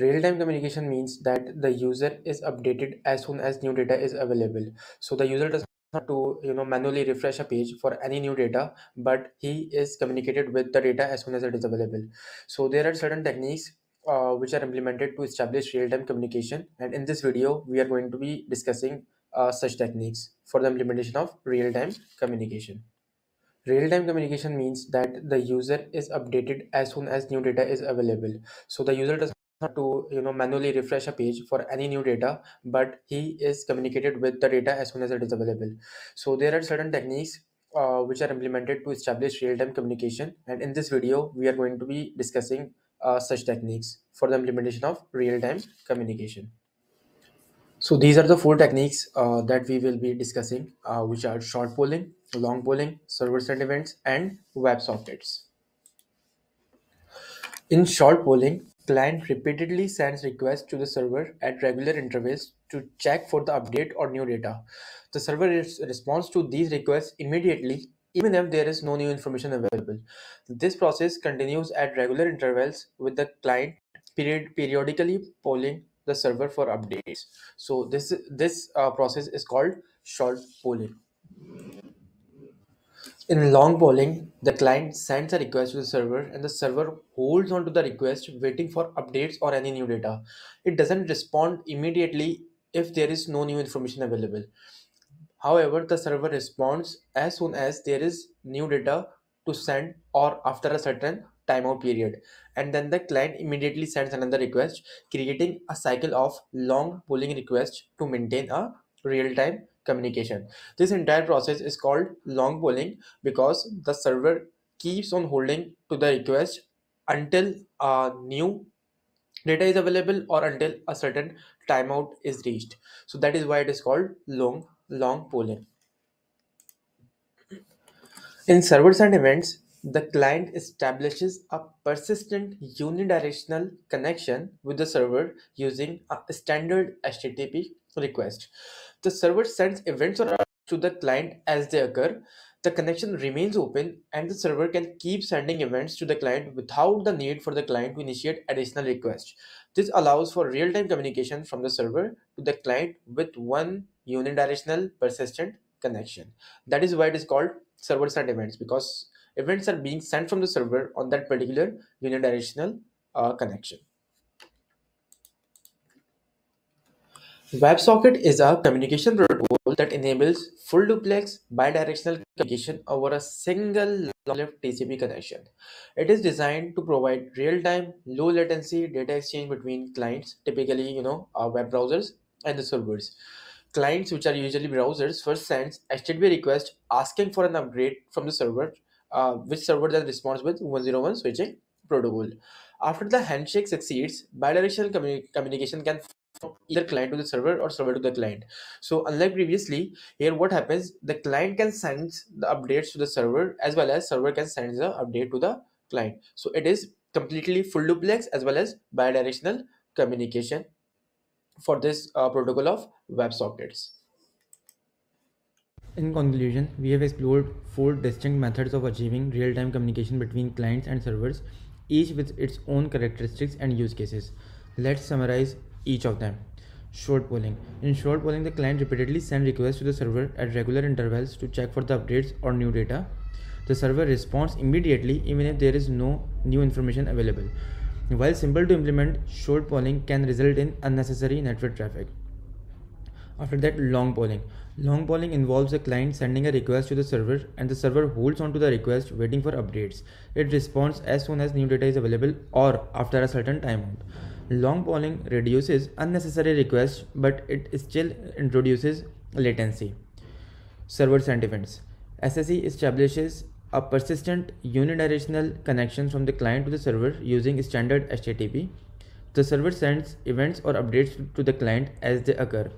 Real-time communication means that the user is updated as soon as new data is available. So the user does not have to manually refresh a page for any new data, but he is communicated with the data as soon as it is available. So there are certain techniques which are implemented to establish real-time communication, and in this video we are going to be discussing such techniques for the implementation of real-time communication. Real-time communication means that the user is updated as soon as new data is available. So the user does not have to manually refresh a page for any new data, but he is communicated with the data as soon as it is available. So there are certain techniques which are implemented to establish real-time communication, and in this video we are going to be discussing such techniques for the implementation of real-time communication. So these are the four techniques that we will be discussing, which are short polling, long polling, server-side events, and WebSockets. In short polling, client repeatedly sends requests to the server at regular intervals to check for the update or new data. The server responds to these requests immediately, even if there is no new information available. This process continues at regular intervals with the client periodically polling the server for updates. So this process is called short polling. In long polling, the client sends a request to the server and the server holds on to the request waiting for updates or any new data. It doesn't respond immediately if there is no new information available. However, the server responds as soon as there is new data to send or after a certain timeout period. And then the client immediately sends another request, creating a cycle of long polling requests to maintain a real time communication. This entire process is called long polling because the server keeps on holding to the request until a new data is available or until a certain timeout is reached. So that is why it is called long polling. In server-side events, the client establishes a persistent unidirectional connection with the server using a standard HTTP request. The server sends events or alerts to the client as they occur. The connection remains open and the server can keep sending events to the client without the need for the client to initiate additional requests. This allows for real-time communication from the server to the client with one unidirectional persistent connection. That is why it is called server-side events, because events are being sent from the server on that particular unidirectional connection. WebSocket is a communication protocol that enables full duplex bidirectional communication over a single long-lived TCP connection. It is designed to provide real-time, low-latency data exchange between clients, typically, web browsers and the servers. Clients, which are usually browsers, first sends HTTP request asking for an upgrade from the server, which server then responds with 101 switching protocol. After the handshake succeeds, bidirectional communication can from either client to the server or server to the client. So unlike previously, here what happens, the client can send the updates to the server as well as server can send the update to the client. So it is completely full duplex as well as bidirectional communication for this protocol of WebSockets. In conclusion, we have explored four distinct methods of achieving real-time communication between clients and servers, each with its own characteristics and use cases. Let's summarize each of them. Short polling. In short polling, the client repeatedly sends requests to the server at regular intervals to check for the updates or new data. The server responds immediately even if there is no new information available. While simple to implement, short polling can result in unnecessary network traffic. After that, long polling. Long polling involves the client sending a request to the server and the server holds on to the request waiting for updates. It responds as soon as new data is available or after a certain timeout. Long polling reduces unnecessary requests, but it still introduces latency. Server-side events. SSE establishes a persistent unidirectional connection from the client to the server using standard HTTP. The server sends events or updates to the client as they occur.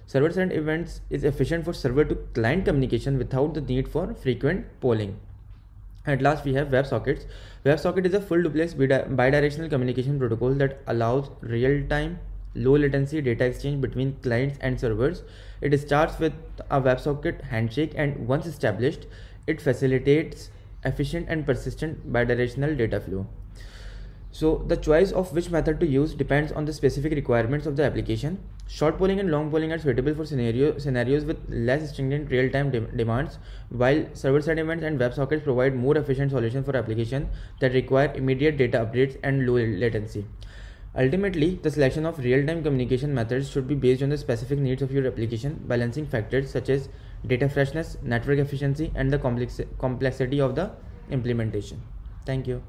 Server-side events is efficient for server to client communication without the need for frequent polling. At last, we have WebSockets. WebSocket is a full duplex bidirectional communication protocol that allows real-time, low-latency data exchange between clients and servers. It starts with a WebSocket handshake, and once established, it facilitates efficient and persistent bidirectional data flow. So the choice of which method to use depends on the specific requirements of the application. Short polling and long polling are suitable for scenarios with less stringent real-time demands, while server-side events and WebSockets provide more efficient solutions for applications that require immediate data updates and low latency. Ultimately, the selection of real-time communication methods should be based on the specific needs of your application, balancing factors such as data freshness, network efficiency, and the complexity of the implementation. Thank you.